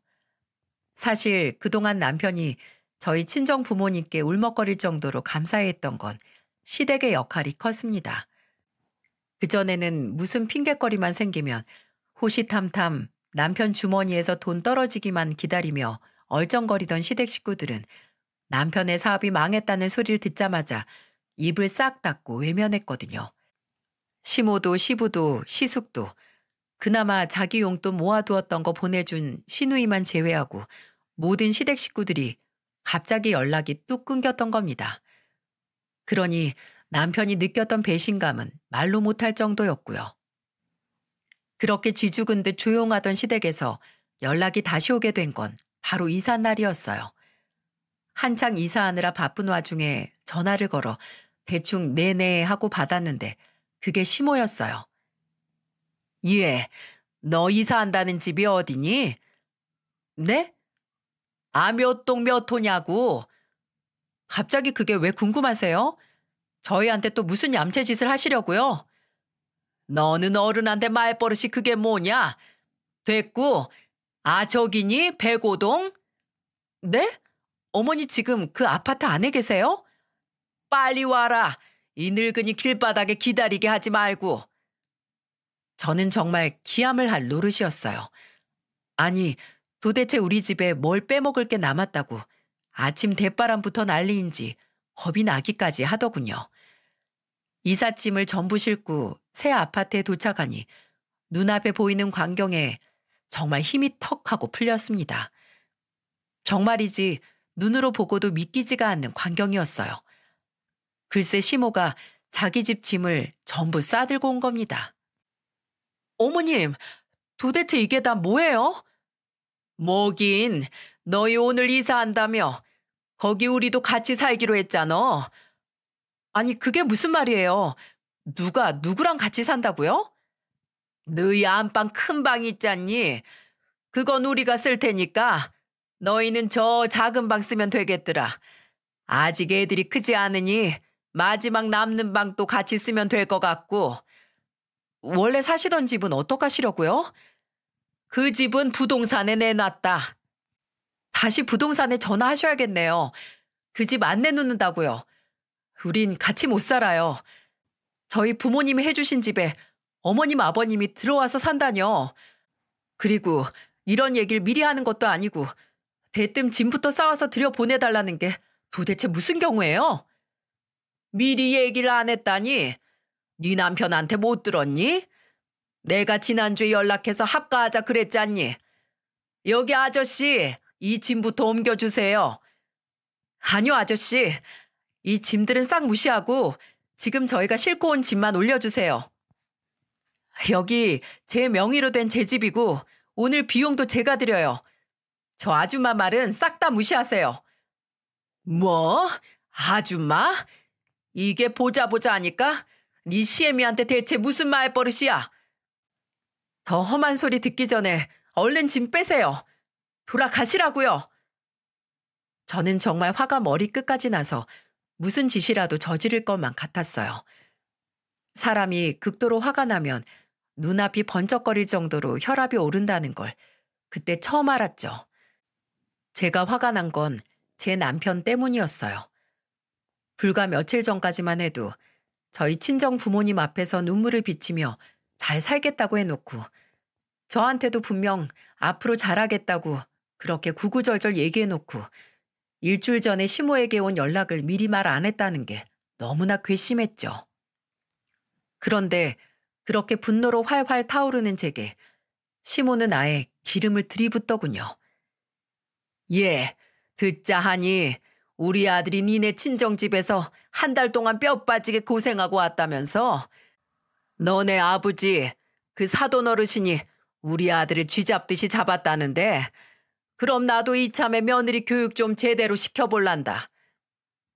사실 그동안 남편이 저희 친정 부모님께 울먹거릴 정도로 감사했던 건 시댁의 역할이 컸습니다. 그전에는 무슨 핑곗거리만 생기면 호시탐탐 남편 주머니에서 돈 떨어지기만 기다리며 얼쩡거리던 시댁 식구들은 남편의 사업이 망했다는 소리를 듣자마자 입을 싹 닫고 외면했거든요. 시모도 시부도 시숙도 그나마 자기 용돈 모아두었던 거 보내준 시누이만 제외하고 모든 시댁 식구들이 갑자기 연락이 뚝 끊겼던 겁니다. 그러니 남편이 느꼈던 배신감은 말로 못할 정도였고요. 그렇게 쥐죽은 듯 조용하던 시댁에서 연락이 다시 오게 된 건 바로 이사 날이었어요. 한창 이사하느라 바쁜 와중에 전화를 걸어 대충 네네 하고 받았는데 그게 시모였어요. 예, 너 이사한다는 집이 어디니? 네? 아, 몇 동 몇 호냐고. 갑자기 그게 왜 궁금하세요? 저희한테 또 무슨 얌체짓을 하시려고요? 너는 어른한테 말버릇이 그게 뭐냐? 됐고, 아, 저기니? 105동? 네? 어머니 지금 그 아파트 안에 계세요? 빨리 와라. 이 늙은이 길바닥에 기다리게 하지 말고. 저는 정말 기함을 할 노릇이었어요. 아니, 도대체 우리 집에 뭘 빼먹을 게 남았다고 아침 대바람부터 난리인지 겁이 나기까지 하더군요. 이삿짐을 전부 싣고 새 아파트에 도착하니 눈앞에 보이는 광경에 정말 힘이 턱 하고 풀렸습니다. 정말이지 눈으로 보고도 믿기지가 않는 광경이었어요. 글쎄 시모가 자기 집 짐을 전부 싸들고 온 겁니다. 어머님, 도대체 이게 다 뭐예요? 뭐긴, 너희 오늘 이사한다며. 거기 우리도 같이 살기로 했잖아. 아니, 그게 무슨 말이에요? 누가 누구랑 같이 산다고요? 너희 안방 큰 방 있잖니. 그건 우리가 쓸 테니까 너희는 저 작은 방 쓰면 되겠더라. 아직 애들이 크지 않으니 마지막 남는 방도 같이 쓰면 될 것 같고. 원래 사시던 집은 어떡하시려고요? 그 집은 부동산에 내놨다. 다시 부동산에 전화하셔야겠네요. 그 집 안 내놓는다고요. 우린 같이 못 살아요. 저희 부모님이 해주신 집에 어머님 아버님이 들어와서 산다뇨. 그리고 이런 얘기를 미리 하는 것도 아니고 대뜸 짐부터 싸와서 들여보내달라는 게 도대체 무슨 경우예요? 미리 얘기를 안 했다니? 네 남편한테 못 들었니? 내가 지난주에 연락해서 합가하자 그랬잖니. 여기 아저씨, 이 짐부터 옮겨주세요. 아니요, 아저씨. 이 짐들은 싹 무시하고 지금 저희가 싣고 온 짐만 올려주세요. 여기 제 명의로 된 제 집이고 오늘 비용도 제가 드려요. 저 아줌마 말은 싹 다 무시하세요. 뭐? 아줌마? 이게 보자 하니까 네 시애미한테 대체 무슨 말버릇이야? 더 험한 소리 듣기 전에 얼른 짐 빼세요. 돌아가시라고요. 저는 정말 화가 머리끝까지 나서 무슨 짓이라도 저지를 것만 같았어요. 사람이 극도로 화가 나면 눈앞이 번쩍거릴 정도로 혈압이 오른다는 걸 그때 처음 알았죠. 제가 화가 난 건 제 남편 때문이었어요. 불과 며칠 전까지만 해도 저희 친정 부모님 앞에서 눈물을 비치며 잘 살겠다고 해놓고 저한테도 분명 앞으로 잘하겠다고 그렇게 구구절절 얘기해놓고 일주일 전에 시모에게 온 연락을 미리 말 안 했다는 게 너무나 괘씸했죠. 그런데 그렇게 분노로 활활 타오르는 제게 시모는 아예 기름을 들이붓더군요. 예, 듣자 하니 우리 아들이 니네 친정집에서 한 달 동안 뼈 빠지게 고생하고 왔다면서? 너네 아버지, 그 사돈 어르신이 우리 아들을 쥐잡듯이 잡았다는데 그럼 나도 이참에 며느리 교육 좀 제대로 시켜볼란다.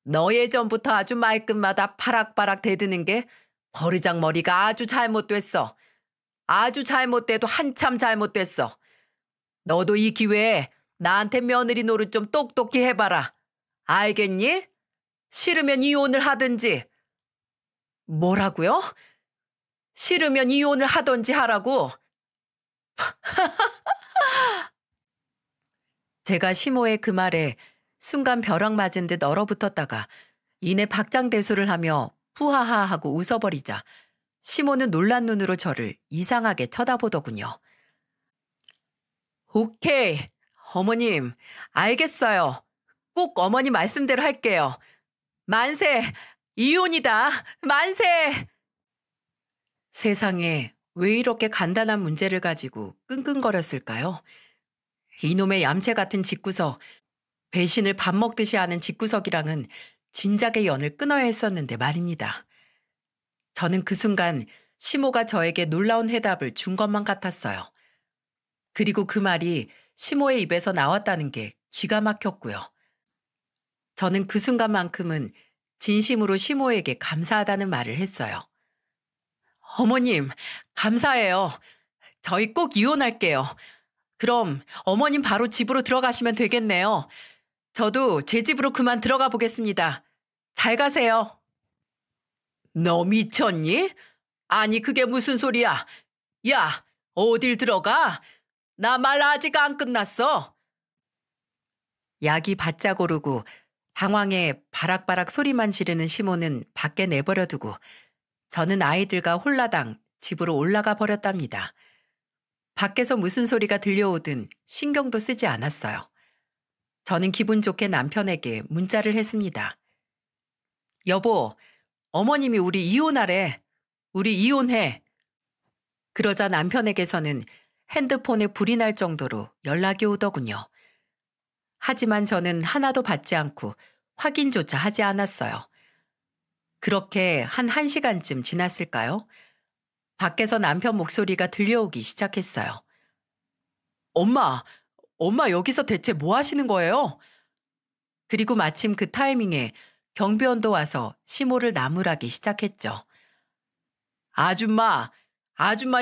너 예전부터 아주 말끝마다 파락파락 대드는 게 버르장머리가 아주 잘못됐어. 아주 잘못돼도 한참 잘못됐어. 너도 이 기회에 나한테 며느리 노릇 좀 똑똑히 해봐라. 알겠니? 싫으면 이혼을 하든지. 뭐라고요? 싫으면 이혼을 하든지 하라고. 제가 시모의 그 말에 순간 벼락 맞은 듯 얼어붙었다가 이내 박장대소를 하며 푸하하 하고 웃어버리자 시모는 놀란 눈으로 저를 이상하게 쳐다보더군요. 오케이. 어머님, 알겠어요. 꼭 어머니 말씀대로 할게요. 만세! 이혼이다! 만세! 세상에 왜 이렇게 간단한 문제를 가지고 끙끙거렸을까요? 이놈의 얌체 같은 집구석, 배신을 밥 먹듯이 하는 집구석이랑은 진작에 연을 끊어야 했었는데 말입니다. 저는 그 순간 시모가 저에게 놀라운 해답을 준 것만 같았어요. 그리고 그 말이 시모의 입에서 나왔다는 게 기가 막혔고요. 저는 그 순간만큼은 진심으로 시모에게 감사하다는 말을 했어요. 어머님, 감사해요. 저희 꼭 이혼할게요. 그럼 어머님 바로 집으로 들어가시면 되겠네요. 저도 제 집으로 그만 들어가 보겠습니다. 잘 가세요. 너 미쳤니? 아니, 그게 무슨 소리야? 야, 어딜 들어가? 나 말 아직 안 끝났어. 약이 바짝 오르고 당황해 바락바락 소리만 지르는 시모는 밖에 내버려 두고 저는 아이들과 홀라당 집으로 올라가 버렸답니다. 밖에서 무슨 소리가 들려오든 신경도 쓰지 않았어요. 저는 기분 좋게 남편에게 문자를 했습니다. 여보, 어머님이 우리 이혼하래. 우리 이혼해. 그러자 남편에게서는 핸드폰에 불이 날 정도로 연락이 오더군요. 하지만 저는 하나도 받지 않고 확인조차 하지 않았어요. 그렇게 한 1시간쯤 지났을까요? 밖에서 남편 목소리가 들려오기 시작했어요. 엄마 여기서 대체 뭐 하시는 거예요? 그리고 마침 그 타이밍에 경비원도 와서 시모를 나무라기 시작했죠. 아줌마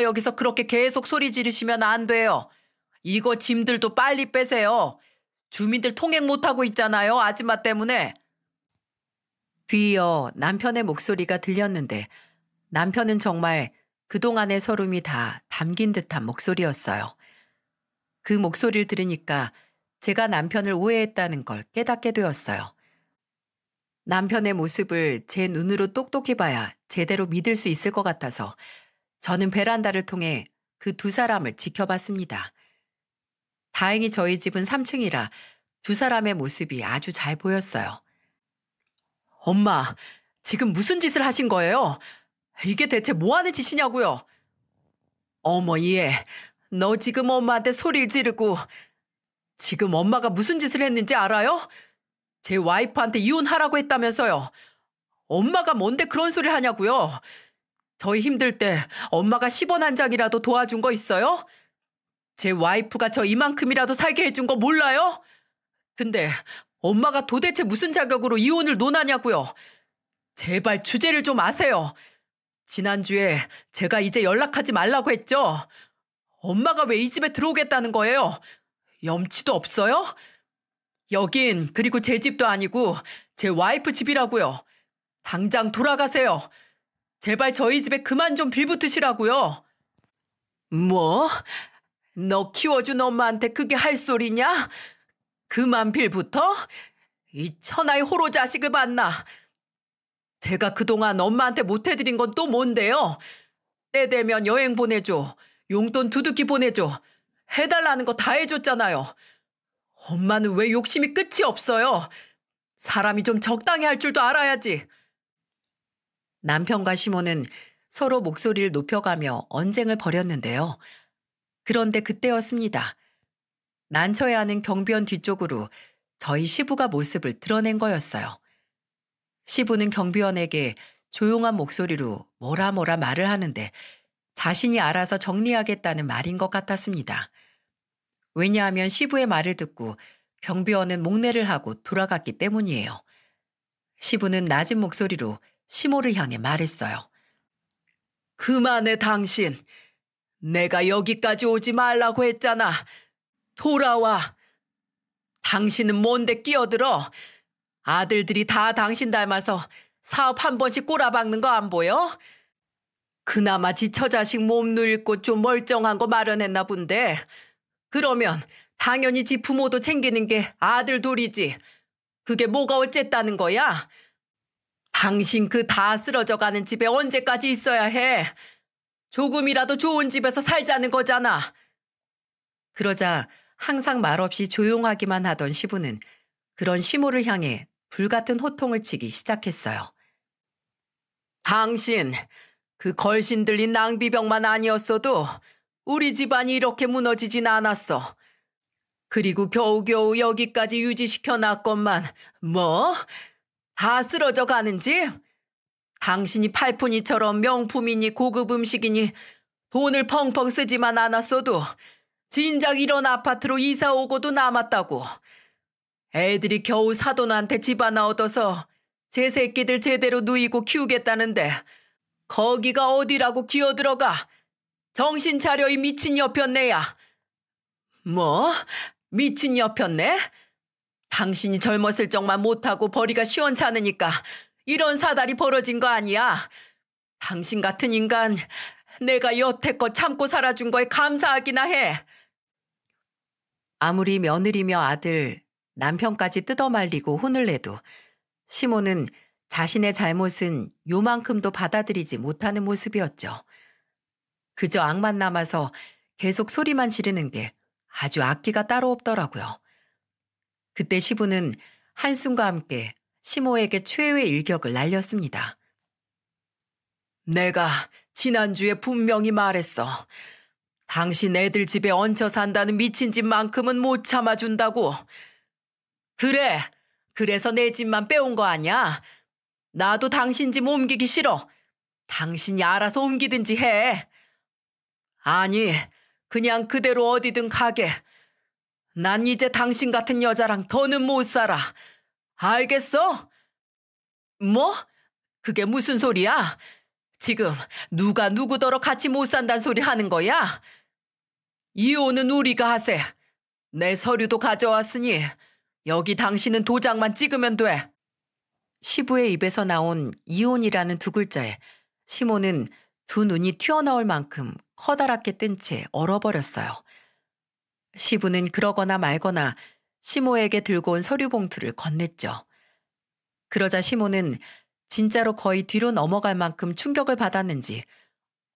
여기서 그렇게 계속 소리 지르시면 안 돼요. 이거 짐들도 빨리 빼세요. 주민들 통행 못하고 있잖아요, 아줌마 때문에. 뒤이어 남편의 목소리가 들렸는데 남편은 정말 그동안의 서름이 다 담긴 듯한 목소리였어요. 그 목소리를 들으니까 제가 남편을 오해했다는 걸 깨닫게 되었어요. 남편의 모습을 제 눈으로 똑똑히 봐야 제대로 믿을 수 있을 것 같아서 저는 베란다를 통해 그 두 사람을 지켜봤습니다. 다행히 저희 집은 3층이라 두 사람의 모습이 아주 잘 보였어요. 엄마, 지금 무슨 짓을 하신 거예요? 이게 대체 뭐 하는 짓이냐고요? 어머, 얘, 너 지금 엄마한테 소리를 지르고 지금 엄마가 무슨 짓을 했는지 알아요? 제 와이프한테 이혼하라고 했다면서요. 엄마가 뭔데 그런 소리를 하냐고요? 저희 힘들 때 엄마가 10원 한 장이라도 도와준 거 있어요? 제 와이프가 저 이만큼이라도 살게 해준 거 몰라요? 근데 엄마가 도대체 무슨 자격으로 이혼을 논하냐고요? 제발 주제를 좀 아세요. 지난주에 제가 이제 연락하지 말라고 했죠? 엄마가 왜 이 집에 들어오겠다는 거예요? 염치도 없어요? 여긴 그리고 제 집도 아니고 제 와이프 집이라고요. 당장 돌아가세요. 제발 저희 집에 그만 좀 빌붙으시라고요. 뭐? 너 키워준 엄마한테 그게 할 소리냐? 그만 빌붙어? 이 천하의 호로 자식을 봤나? 제가 그동안 엄마한테 못해드린 건 또 뭔데요? 때 되면 여행 보내줘. 용돈 두둑히 보내줘. 해달라는 거 다 해줬잖아요. 엄마는 왜 욕심이 끝이 없어요? 사람이 좀 적당히 할 줄도 알아야지. 남편과 시모는 서로 목소리를 높여가며 언쟁을 벌였는데요. 그런데 그때였습니다. 난처해 하는 경비원 뒤쪽으로 저희 시부가 모습을 드러낸 거였어요. 시부는 경비원에게 조용한 목소리로 뭐라 말을 하는데 자신이 알아서 정리하겠다는 말인 것 같았습니다. 왜냐하면 시부의 말을 듣고 경비원은 목례를 하고 돌아갔기 때문이에요. 시부는 낮은 목소리로 시모를 향해 말했어요. 그만해 당신. 내가 여기까지 오지 말라고 했잖아. 돌아와. 당신은 뭔데 끼어들어? 아들들이 다 당신 닮아서 사업 한 번씩 꼬라박는 거 안 보여? 그나마 지 처자식 몸 늙고 좀 멀쩡한 거 마련했나 본데. 그러면 당연히 지 부모도 챙기는 게 아들 도리지. 그게 뭐가 어쨌다는 거야? 당신 그 다 쓰러져 가는 집에 언제까지 있어야 해? 조금이라도 좋은 집에서 살자는 거잖아. 그러자 항상 말없이 조용하기만 하던 시부는 그런 시모를 향해 불같은 호통을 치기 시작했어요. 당신, 그 걸신 들린 낭비병만 아니었어도 우리 집안이 이렇게 무너지진 않았어. 그리고 겨우겨우 여기까지 유지시켜 놨건만 뭐? 다 쓰러져 가는지? 당신이 팔푼이처럼 명품이니 고급 음식이니 돈을 펑펑 쓰지만 않았어도 진작 이런 아파트로 이사 오고도 남았다고. 애들이 겨우 사돈한테 집 하나 얻어서 제 새끼들 제대로 누이고 키우겠다는데 거기가 어디라고 기어들어가. 정신 차려 이 미친 여편네야. 뭐? 미친 여편네? 당신이 젊었을 적만 못하고 벌이가 시원찮으니까 이런 사달이 벌어진 거 아니야. 당신 같은 인간 내가 여태껏 참고 살아준 거에 감사하기나 해. 아무리 며느리며 아들, 남편까지 뜯어말리고 혼을 내도 시모는 자신의 잘못은 요만큼도 받아들이지 못하는 모습이었죠. 그저 악만 남아서 계속 소리만 지르는 게 아주 악기가 따로 없더라고요. 그때 시부는 한숨과 함께 시모에게 최후의 일격을 날렸습니다. 내가 지난주에 분명히 말했어. 당신 애들 집에 얹혀 산다는 미친 집만큼은 못 참아준다고. 그래, 그래서 내 집만 빼온 거 아니야? 나도 당신 집 옮기기 싫어. 당신이 알아서 옮기든지 해. 아니, 그냥 그대로 어디든 가게. 난 이제 당신 같은 여자랑 더는 못 살아. 알겠어? 뭐? 그게 무슨 소리야? 지금 누가 누구더러 같이 못 산다는 소리 하는 거야? 이혼은 우리가 하세. 내 서류도 가져왔으니 여기 당신은 도장만 찍으면 돼. 시부의 입에서 나온 이혼이라는 두 글자에 시모는 두 눈이 튀어나올 만큼 커다랗게 뜬 채 얼어버렸어요. 시부는 그러거나 말거나 시모에게 들고 온 서류 봉투를 건넸죠. 그러자 시모는 진짜로 거의 뒤로 넘어갈 만큼 충격을 받았는지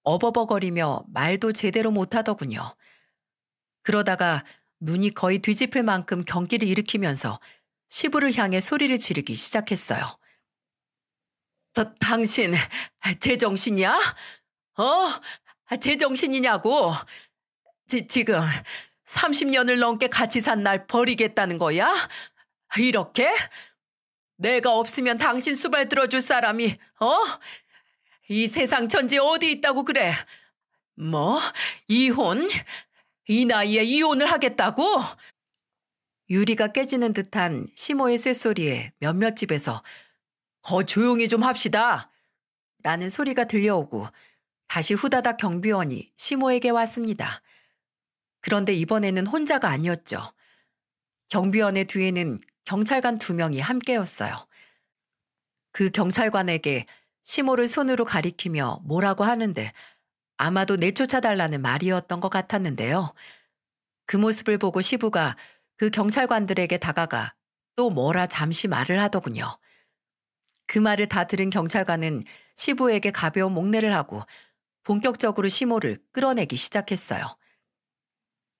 어버버거리며 말도 제대로 못하더군요. 그러다가 눈이 거의 뒤집힐 만큼 경기를 일으키면서 시부를 향해 소리를 지르기 시작했어요. 당신 제정신이야? 제정신이냐고? 지금 30년을 넘게 같이 산 날 버리겠다는 거야? 이렇게? 내가 없으면 당신 수발 들어줄 사람이 이 세상 천지 어디 있다고 그래? 뭐? 이혼? 이 나이에 이혼을 하겠다고? 유리가 깨지는 듯한 시모의 쇳소리에 몇몇 집에서 거 조용히 좀 합시다 라는 소리가 들려오고 다시 후다닥 경비원이 시모에게 왔습니다. 그런데 이번에는 혼자가 아니었죠. 경비원의 뒤에는 경찰관 2명이 함께였어요. 그 경찰관에게 시모를 손으로 가리키며 뭐라고 하는데 아마도 내쫓아달라는 말이었던 것 같았는데요. 그 모습을 보고 시부가 그 경찰관들에게 다가가 또 뭐라 잠시 말을 하더군요. 그 말을 다 들은 경찰관은 시부에게 가벼운 목례를 하고 본격적으로 시모를 끌어내기 시작했어요.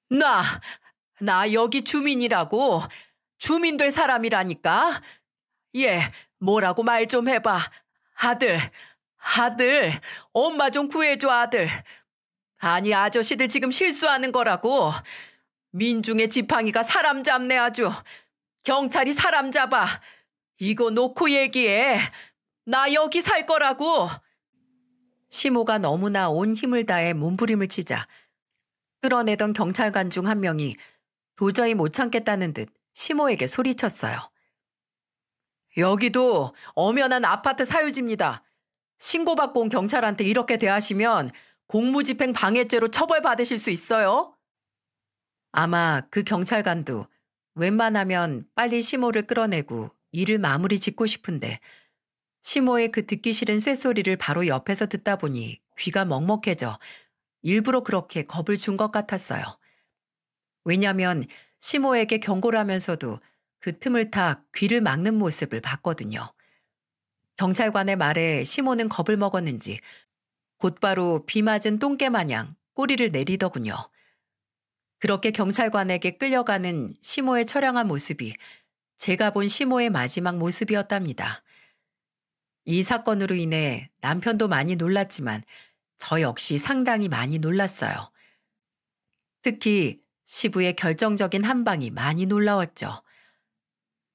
나 여기 주민이라고. 주민 될 사람이라니까. 뭐라고 말 좀 해봐. 아들, 엄마 좀 구해줘, 아들. 아니, 아저씨들 지금 실수하는 거라고. 민중의 지팡이가 사람 잡네 아주. 경찰이 사람 잡아. 이거 놓고 얘기해. 나 여기 살 거라고. 시모가 너무나 온 힘을 다해 몸부림을 치자 끌어내던 경찰관 중 한 명이 도저히 못 참겠다는 듯 시모에게 소리쳤어요. 여기도 엄연한 아파트 사유지입니다. 신고받고 온 경찰한테 이렇게 대하시면 공무집행 방해죄로 처벌받으실 수 있어요. 아마 그 경찰관도 웬만하면 빨리 시모를 끌어내고 일을 마무리 짓고 싶은데 시모의 그 듣기 싫은 쇳소리를 바로 옆에서 듣다 보니 귀가 먹먹해져 일부러 그렇게 겁을 준 것 같았어요. 왜냐면 시모에게 경고를 하면서도 그 틈을 타 귀를 막는 모습을 봤거든요. 경찰관의 말에 시모는 겁을 먹었는지 곧바로 비 맞은 똥개 마냥 꼬리를 내리더군요. 그렇게 경찰관에게 끌려가는 시모의 처량한 모습이 제가 본 시모의 마지막 모습이었답니다. 이 사건으로 인해 남편도 많이 놀랐지만 저 역시 상당히 많이 놀랐어요. 특히 시부의 결정적인 한 방이 많이 놀라웠죠.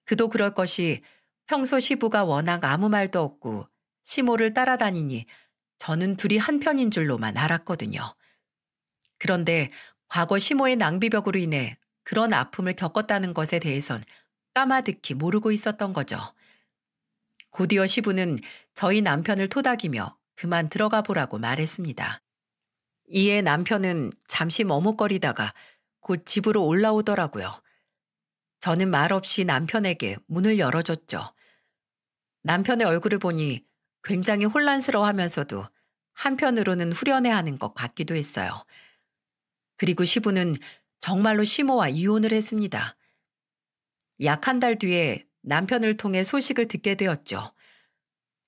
그도 그럴 것이 평소 시부가 워낙 아무 말도 없고 시모를 따라다니니 저는 둘이 한편인 줄로만 알았거든요. 그런데 과거 시모의 낭비벽으로 인해 그런 아픔을 겪었다는 것에 대해선 까마득히 모르고 있었던 거죠. 곧이어 시부는 저희 남편을 토닥이며 그만 들어가 보라고 말했습니다. 이에 남편은 잠시 머뭇거리다가 곧 집으로 올라오더라고요. 저는 말없이 남편에게 문을 열어줬죠. 남편의 얼굴을 보니 굉장히 혼란스러워하면서도 한편으로는 후련해하는 것 같기도 했어요. 그리고 시부는 정말로 시모와 이혼을 했습니다. 약 한 달 뒤에 남편을 통해 소식을 듣게 되었죠.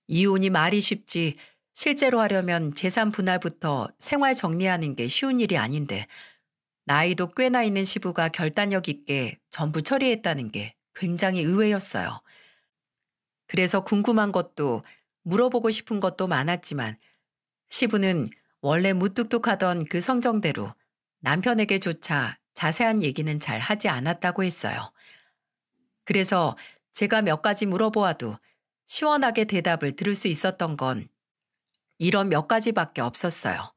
이혼이 말이 쉽지 실제로 하려면 재산 분할부터 생활 정리하는 게 쉬운 일이 아닌데 나이도 꽤나 있는 시부가 결단력 있게 전부 처리했다는 게 굉장히 의외였어요. 그래서 궁금한 것도 물어보고 싶은 것도 많았지만 시부는 원래 무뚝뚝하던 그 성정대로 남편에게조차 자세한 얘기는 잘 하지 않았다고 했어요. 그래서 제가 몇 가지 물어보아도 시원하게 대답을 들을 수 있었던 건 이런 몇 가지밖에 없었어요.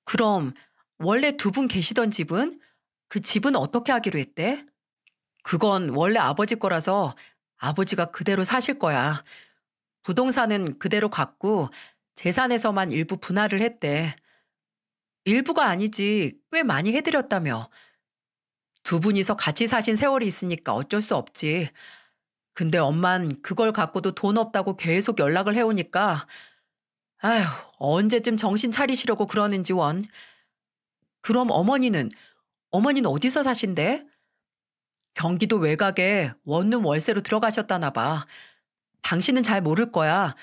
그럼 원래 두 분 계시던 집은? 그 집은 어떻게 하기로 했대? 그건 원래 아버지 거라서 아버지가 그대로 사실 거야. 부동산은 그대로 갖고 재산에서만 일부 분할을 했대. 일부가 아니지 꽤 많이 해드렸다며. 두 분이서 같이 사신 세월이 있으니까 어쩔 수 없지. 근데 엄만 그걸 갖고도 돈 없다고 계속 연락을 해오니까 아휴 언제쯤 정신 차리시려고 그러는지 원. 그럼 어머니는 어디서 사신대? 경기도 외곽에 원룸 월세로 들어가셨다나 봐. 당신은 잘 모를 거야.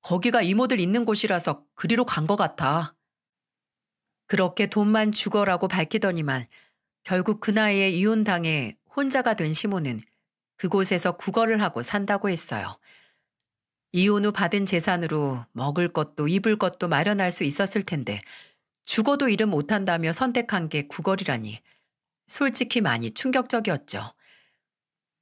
거기가 이모들 있는 곳이라서 그리로 간 것 같아. 그렇게 돈만 주거라고 밝히더니만 결국 그 나이에 이혼당해 혼자가 된 시모는 그곳에서 구걸을 하고 산다고 했어요. 이혼 후 받은 재산으로 먹을 것도 입을 것도 마련할 수 있었을 텐데 죽어도 일은 못한다며 선택한 게 구걸이라니 솔직히 많이 충격적이었죠.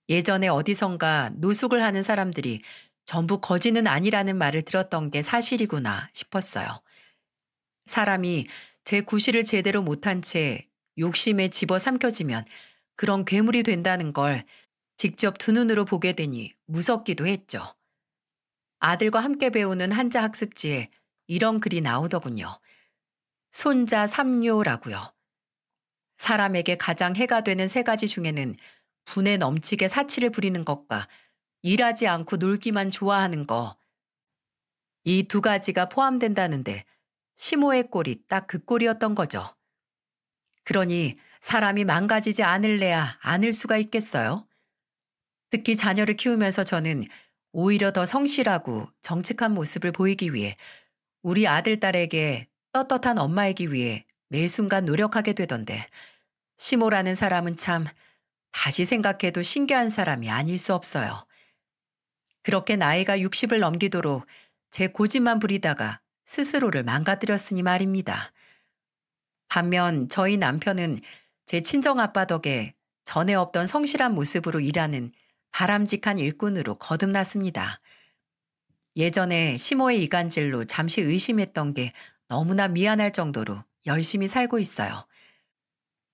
예전에 어디선가 노숙을 하는 사람들이 전부 거지는 아니라는 말을 들었던 게 사실이구나 싶었어요. 사람이 제 구실을 제대로 못한 채 욕심에 집어삼켜지면 그런 괴물이 된다는 걸 직접 두 눈으로 보게 되니 무섭기도 했죠. 아들과 함께 배우는 한자 학습지에 이런 글이 나오더군요. 손자 삼요라고요. 사람에게 가장 해가 되는 세 가지 중에는 분에 넘치게 사치를 부리는 것과 일하지 않고 놀기만 좋아하는 거, 이 두 가지가 포함된다는데 시모의 꼴이 딱 그 꼴이었던 거죠. 그러니 사람이 망가지지 않을래야 않을 수가 있겠어요? 특히 자녀를 키우면서 저는 오히려 더 성실하고 정직한 모습을 보이기 위해 우리 아들, 딸에게 떳떳한 엄마이기 위해 매 순간 노력하게 되던데 시모라는 사람은 참 다시 생각해도 신기한 사람이 아닐 수 없어요. 그렇게 나이가 60을 넘기도록 제 고집만 부리다가 스스로를 망가뜨렸으니 말입니다. 반면 저희 남편은 제 친정아빠 덕에 전에 없던 성실한 모습으로 일하는 바람직한 일꾼으로 거듭났습니다. 예전에 시모의 이간질로 잠시 의심했던 게 너무나 미안할 정도로 열심히 살고 있어요.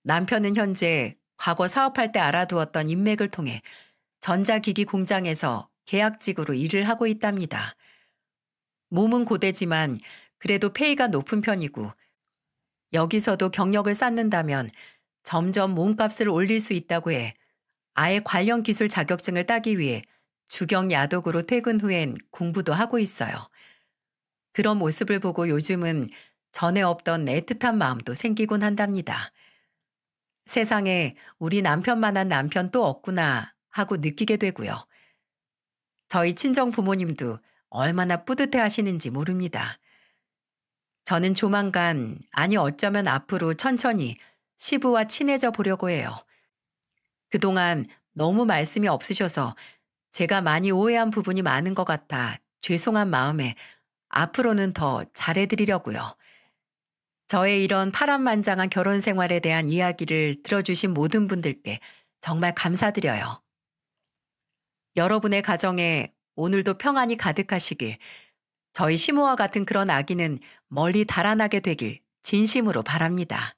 남편은 현재 과거 사업할 때 알아두었던 인맥을 통해 전자기기 공장에서 계약직으로 일을 하고 있답니다. 몸은 고되지만 그래도 페이가 높은 편이고 여기서도 경력을 쌓는다면 점점 몸값을 올릴 수 있다고 해 아예 관련 기술 자격증을 따기 위해 주경 야독으로 퇴근 후엔 공부도 하고 있어요. 그런 모습을 보고 요즘은 전에 없던 애틋한 마음도 생기곤 한답니다. 세상에 우리 남편만한 남편 또 없구나 하고 느끼게 되고요. 저희 친정 부모님도 얼마나 뿌듯해 하시는지 모릅니다. 저는 조만간, 아니 어쩌면 앞으로 천천히 시부와 친해져 보려고 해요. 그동안 너무 말씀이 없으셔서 제가 많이 오해한 부분이 많은 것 같아 죄송한 마음에 앞으로는 더 잘해드리려고요. 저의 이런 파란만장한 결혼 생활에 대한 이야기를 들어주신 모든 분들께 정말 감사드려요. 여러분의 가정에 오늘도 평안이 가득하시길, 저희 시모와 같은 그런 아기는 멀리 달아나게 되길 진심으로 바랍니다.